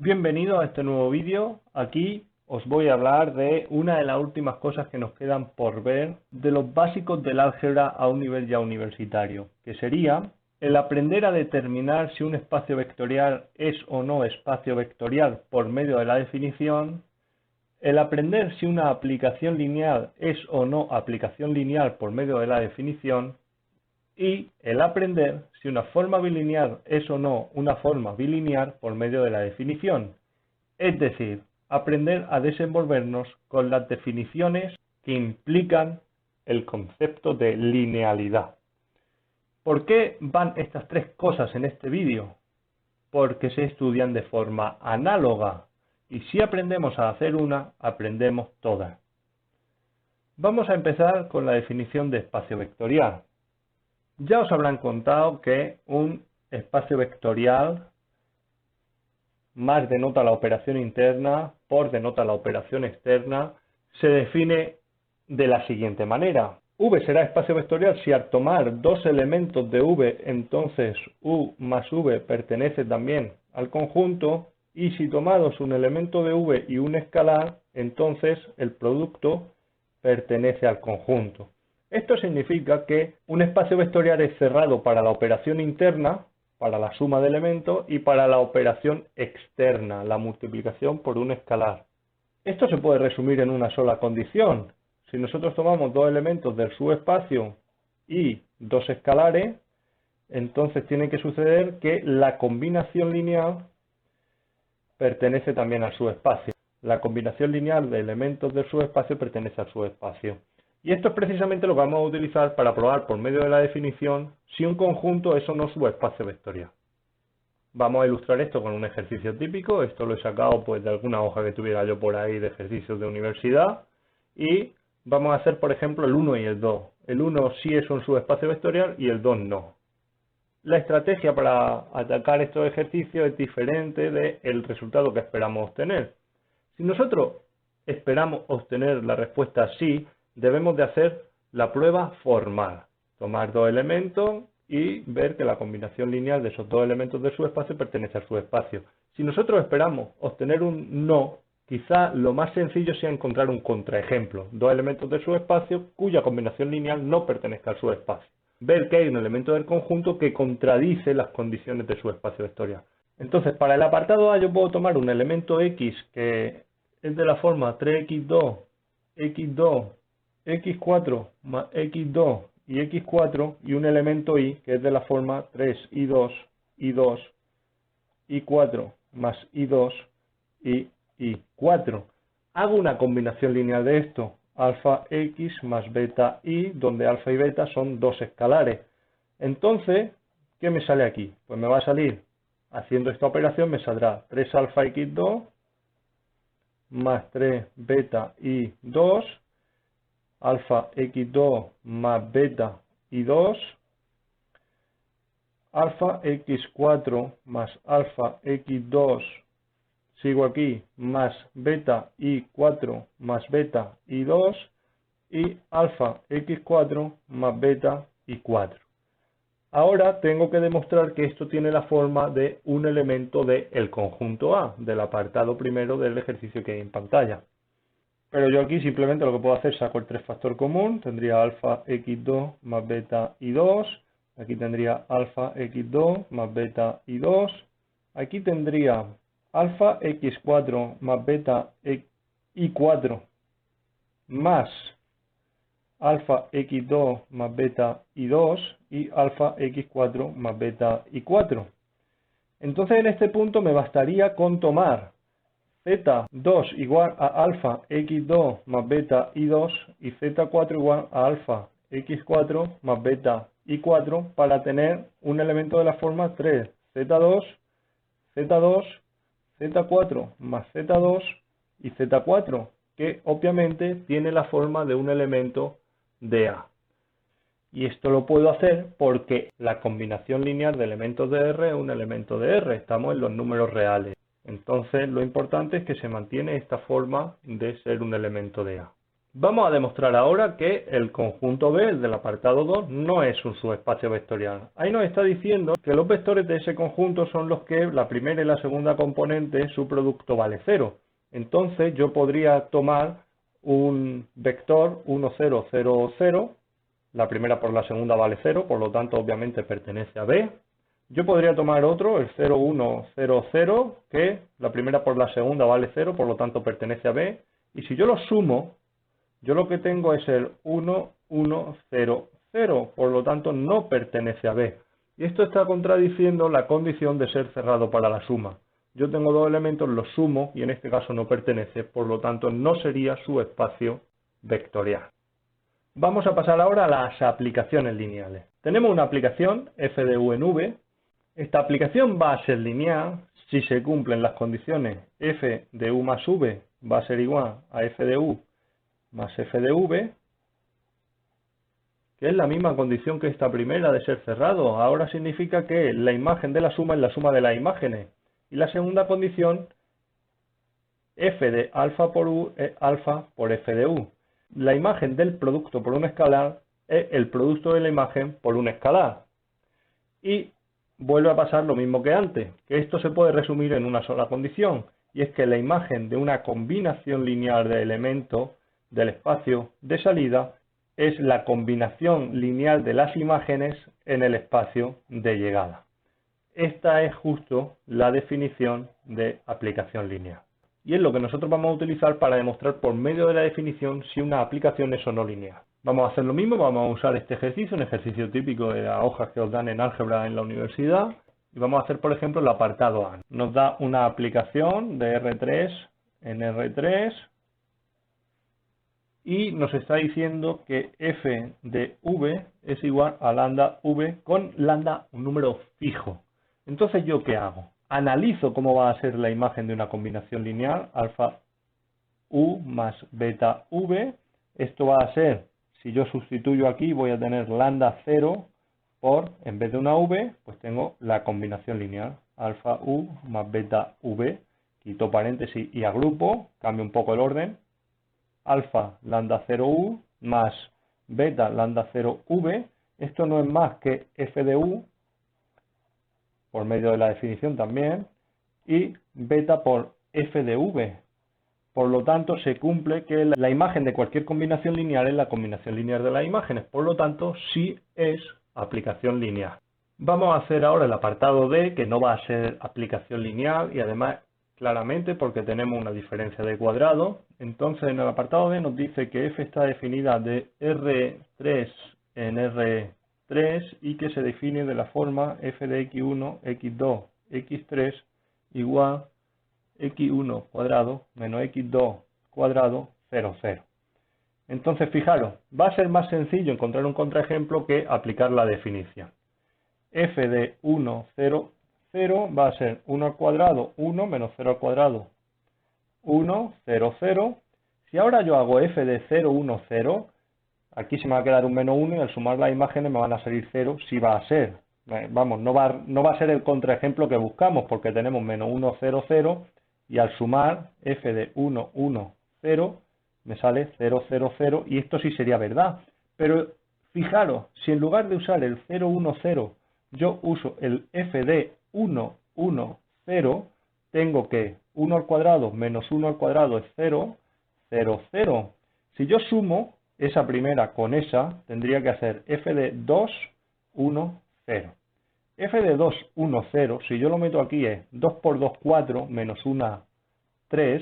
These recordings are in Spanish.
Bienvenido a este nuevo vídeo. Aquí os voy a hablar de una de las últimas cosas que nos quedan por ver de los básicos del álgebra a un nivel ya universitario, que sería el aprender a determinar si un espacio vectorial es o no espacio vectorial por medio de la definición, el aprender si una aplicación lineal es o no aplicación lineal por medio de la definición, y el aprender si una forma bilineal es o no una forma bilineal por medio de la definición. Es decir, aprender a desenvolvernos con las definiciones que implican el concepto de linealidad. ¿Por qué van estas tres cosas en este vídeo? Porque se estudian de forma análoga y si aprendemos a hacer una, aprendemos todas. Vamos a empezar con la definición de espacio vectorial. Ya os habrán contado que un espacio vectorial más denota la operación interna, por denota la operación externa, se define de la siguiente manera. V será espacio vectorial si al tomar dos elementos de V, entonces U más V pertenece también al conjunto, y si tomados un elemento de V y un escalar, entonces el producto pertenece al conjunto. Esto significa que un espacio vectorial es cerrado para la operación interna, para la suma de elementos, y para la operación externa, la multiplicación por un escalar. Esto se puede resumir en una sola condición. Si nosotros tomamos dos elementos del subespacio y dos escalares, entonces tiene que suceder que la combinación lineal pertenece también al subespacio. La combinación lineal de elementos del subespacio pertenece al subespacio. Y esto es precisamente lo que vamos a utilizar para probar por medio de la definición si un conjunto es o no subespacio vectorial. Vamos a ilustrar esto con un ejercicio típico. Esto lo he sacado pues de alguna hoja que tuviera yo por ahí de ejercicios de universidad. Y vamos a hacer, por ejemplo, el 1 y el 2. El 1 sí es un subespacio vectorial y el 2 no. La estrategia para atacar estos ejercicios es diferente del resultado que esperamos obtener. Si nosotros esperamos obtener la respuesta sí, debemos de hacer la prueba formal. Tomar dos elementos y ver que la combinación lineal de esos dos elementos del subespacio pertenece al subespacio. Si nosotros esperamos obtener un no, quizá lo más sencillo sea encontrar un contraejemplo. Dos elementos del subespacio cuya combinación lineal no pertenezca al subespacio. Ver que hay un elemento del conjunto que contradice las condiciones del subespacio vectorial. Entonces, para el apartado A yo puedo tomar un elemento X que es de la forma 3x2, x2, x4 más x2 y x4 y un elemento y que es de la forma 3 y2, y2, y4 más y2 y y4. Hago una combinación lineal de esto, alfa x más beta y, donde alfa y beta son dos escalares. Entonces, ¿qué me sale aquí? Pues me va a salir, haciendo esta operación me saldrá 3 alfa x2 más 3 beta y 2, alfa x2 más beta y 2, alfa x4 más alfa x2, sigo aquí, más beta y4 más beta y 2, y alfa x4 más beta y 4. Ahora tengo que demostrar que esto tiene la forma de un elemento del conjunto A, del apartado primero del ejercicio que hay en pantalla. Pero yo aquí simplemente lo que puedo hacer, saco el 3 factor común, tendría alfa x2 más beta y 2, aquí tendría alfa x2 más beta y 2, aquí tendría alfa x4 más beta y 4 más alfa x2 más beta y 2 y alfa x4 más beta y 4. Entonces en este punto me bastaría con tomar z2 igual a alfa x2 más beta y 2 y z4 igual a alfa x4 más beta y 4 para tener un elemento de la forma 3, z2, z2, z4 más z2 y z4, que obviamente tiene la forma de un elemento de A. Y esto lo puedo hacer porque la combinación lineal de elementos de R es un elemento de R, estamos en los números reales. Entonces lo importante es que se mantiene esta forma de ser un elemento de A. Vamos a demostrar ahora que el conjunto B, el del apartado 2, no es un subespacio vectorial. Ahí nos está diciendo que los vectores de ese conjunto son los que la primera y la segunda componente, su producto vale 0. Entonces yo podría tomar un vector 1, 0, 0, 0, la primera por la segunda vale 0, por lo tanto obviamente pertenece a B. Yo podría tomar otro, el 0, 1, 0, 0, que la primera por la segunda vale 0, por lo tanto pertenece a B. Y si yo los sumo, yo lo que tengo es el 1, 1, 0, 0, por lo tanto no pertenece a B. Y esto está contradiciendo la condición de ser cerrado para la suma. Yo tengo dos elementos, los sumo y en este caso no pertenece, por lo tanto no sería subespacio vectorial. Vamos a pasar ahora a las aplicaciones lineales. Tenemos una aplicación f de u en v. Esta aplicación va a ser lineal si se cumplen las condiciones f de u más v va a ser igual a f de u más f de v, que es la misma condición que esta primera de ser cerrado. Ahora significa que la imagen de la suma es la suma de las imágenes. Y la segunda condición, f de alfa por u es alfa por f de u. La imagen del producto por un escalar es el producto de la imagen por un escalar. Y vuelve a pasar lo mismo que antes, que esto se puede resumir en una sola condición, y es que la imagen de una combinación lineal de elementos del espacio de salida es la combinación lineal de las imágenes en el espacio de llegada. Esta es justo la definición de aplicación lineal. Y es lo que nosotros vamos a utilizar para demostrar por medio de la definición si una aplicación es o no lineal. Vamos a hacer lo mismo, vamos a usar este ejercicio, un ejercicio típico de las hojas que os dan en álgebra en la universidad. Y vamos a hacer, por ejemplo, el apartado A. Nos da una aplicación de R3 en R3. Y nos está diciendo que f de v es igual a lambda v con lambda un número fijo. Entonces, ¿yo qué hago? Analizo cómo va a ser la imagen de una combinación lineal, alfa u más beta v. Esto va a ser, si yo sustituyo aquí, voy a tener lambda 0 por, en vez de una v, pues tengo la combinación lineal, alfa u más beta v. Quito paréntesis y agrupo, cambio un poco el orden. Alfa lambda 0u más beta lambda 0v. Esto no es más que f de u, por medio de la definición también, y beta por f de v. Por lo tanto, se cumple que la imagen de cualquier combinación lineal es la combinación lineal de las imágenes. Por lo tanto, sí es aplicación lineal. Vamos a hacer ahora el apartado D, que no va a ser aplicación lineal y además claramente porque tenemos una diferencia de cuadrado. Entonces en el apartado D nos dice que f está definida de R3 en R3 y que se define de la forma f de x1, x2, x3 igual x1 cuadrado menos x2 cuadrado 0, 0. Entonces fijaros, va a ser más sencillo encontrar un contraejemplo que aplicar la definición. F de 1, 0, 0 va a ser 1 al cuadrado, 1 menos 0 al cuadrado, 1, 0, 0. Si ahora yo hago f de 0, 1, 0, aquí se me va a quedar un menos 1 y al sumar las imágenes me van a salir 0, sí va a ser. Vamos, no va a ser el contraejemplo que buscamos porque tenemos menos 1, 0, 0 y al sumar f de 1, 1, 0 me sale 0, 0, 0 y esto sí sería verdad. Pero fijaros, si en lugar de usar el 0, 1, 0 yo uso el f de 1, 1, 0, tengo que 1 al cuadrado menos 1 al cuadrado es 0, 0, 0. Si yo sumo esa primera con esa, tendría que hacer f de 2, 1, 0. f de 2, 1, 0, si yo lo meto aquí es 2 por 2, 4, menos 1, 3,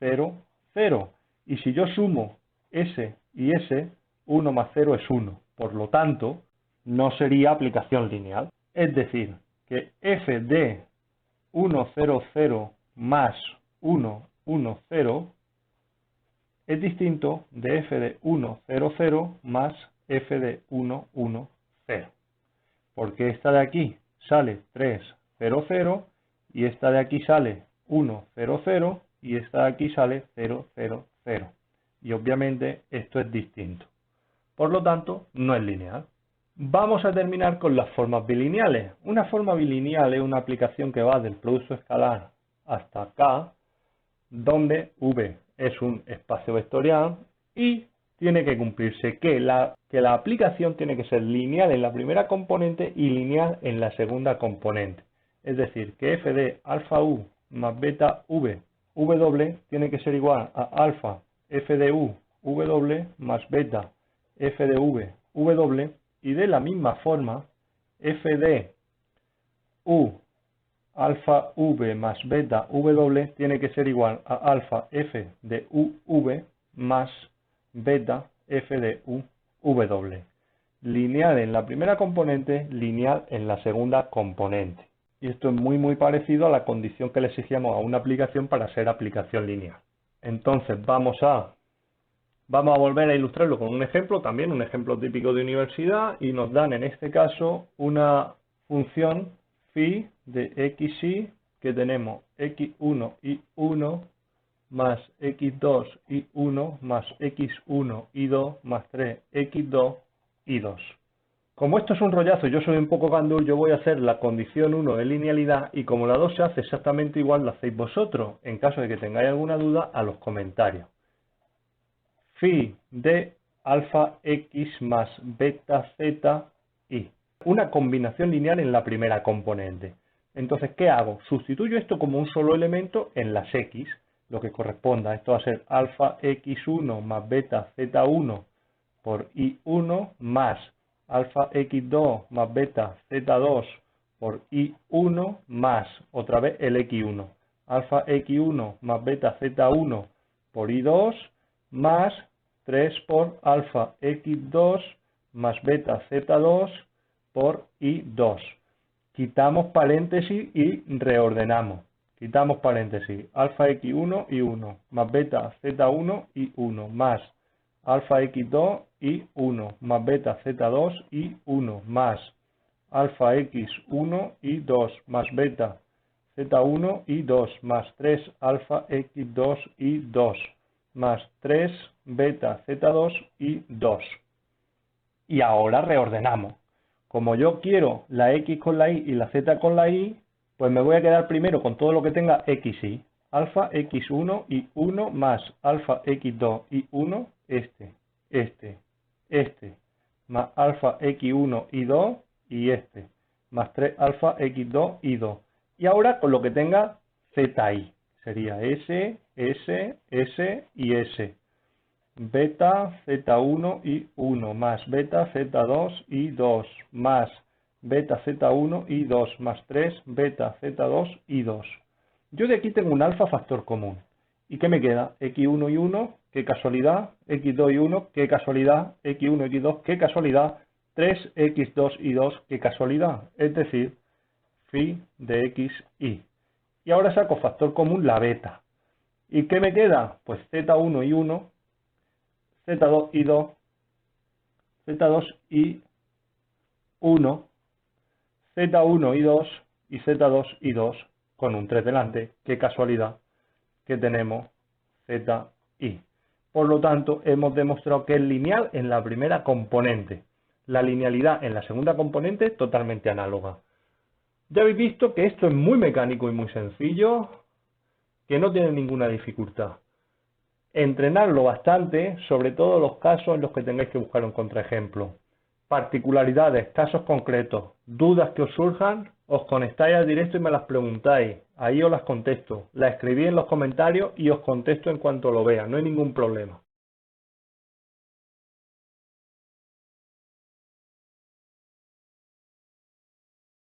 0, 0. Y si yo sumo ese y ese, 1 más 0 es 1. Por lo tanto, no sería aplicación lineal. Es decir, que f de 1, 0, 0 más 1, 1, 0 es distinto de f de 1, 0, 0 más f de 1, 1, 0. Porque esta de aquí sale 3, 0, 0 y esta de aquí sale 1, 0, 0 y esta de aquí sale 0, 0, 0. Y obviamente esto es distinto. Por lo tanto, no es lineal. Vamos a terminar con las formas bilineales. Una forma bilineal es una aplicación que va del producto escalar hasta K, donde V es un espacio vectorial y tiene que cumplirse que la aplicación tiene que ser lineal en la primera componente y lineal en la segunda componente. Es decir, que f de alfa u más beta v w tiene que ser igual a alfa f de u w más beta f de v w, y de la misma forma f de u alfa v más beta w tiene que ser igual a alfa f de u v más beta f de u w. Lineal en la primera componente, lineal en la segunda componente. Y esto es muy parecido a la condición que le exigíamos a una aplicación para ser aplicación lineal. Entonces vamos a volver a ilustrarlo con un ejemplo, también un ejemplo típico de universidad, y nos dan en este caso una función phi de xy que tenemos x1 y 1 más x2 y 1 más x1 y 2 más 3 x2 y 2. Como esto es un rollazo, yo soy un poco gandul, yo voy a hacer la condición 1 de linealidad y como la 2 se hace exactamente igual, lo hacéis vosotros. En caso de que tengáis alguna duda, a los comentarios. Phi de alfa x más beta z y. Una combinación lineal en la primera componente. Entonces, ¿qué hago? Sustituyo esto como un solo elemento en las x, lo que corresponda. Esto va a ser alfa x1 más beta z1 por i1 más alfa x2 más beta z2 por i1 más, otra vez, el x1. Alfa x1 más beta z1 por i2 más 3 por alfa x2 más beta z2 por i2. Quitamos paréntesis y reordenamos. Quitamos paréntesis. Alfa x1 y 1 más beta z1 y 1 más alfa x2 y 1 más beta z2 y 1 más alfa x1 y 2 más beta z1 y 2 más 3 alfa x2 y 2 más 3 beta z2 y 2. Y ahora reordenamos. Como yo quiero la x con la y la z con la y, pues me voy a quedar primero con todo lo que tenga x y. Alfa x1 y 1 más alfa x2 y 1, este, más alfa x1 y 2 y más 3 alfa x2 y 2. Y ahora con lo que tenga zi, sería S y S. Beta z1 y 1 más beta z2 y 2 más beta z1 y 2 más 3 beta z2 y 2. Yo de aquí tengo un alfa factor común. ¿Y qué me queda? X1 y 1, qué casualidad. X2 y 1, qué casualidad. X1 y X2, qué casualidad. 3, X2 y 2, qué casualidad. Es decir, phi de X, Y. Y ahora saco factor común la beta. ¿Y qué me queda? Pues Z1 y 1, Z2 y 2, Z2 y 1, Z1 y 2 y Z2 y 2 con un 3 delante. Qué casualidad que tenemos ZI. Por lo tanto, hemos demostrado que es lineal en la primera componente. La linealidad en la segunda componente totalmente análoga. Ya habéis visto que esto es muy mecánico y muy sencillo, que no tiene ninguna dificultad. Entrenarlo bastante, sobre todo los casos en los que tengáis que buscar un contraejemplo. Particularidades, casos concretos, dudas que os surjan, os conectáis al directo y me las preguntáis. Ahí os las contesto. Las escribí en los comentarios y os contesto en cuanto lo vea. No hay ningún problema.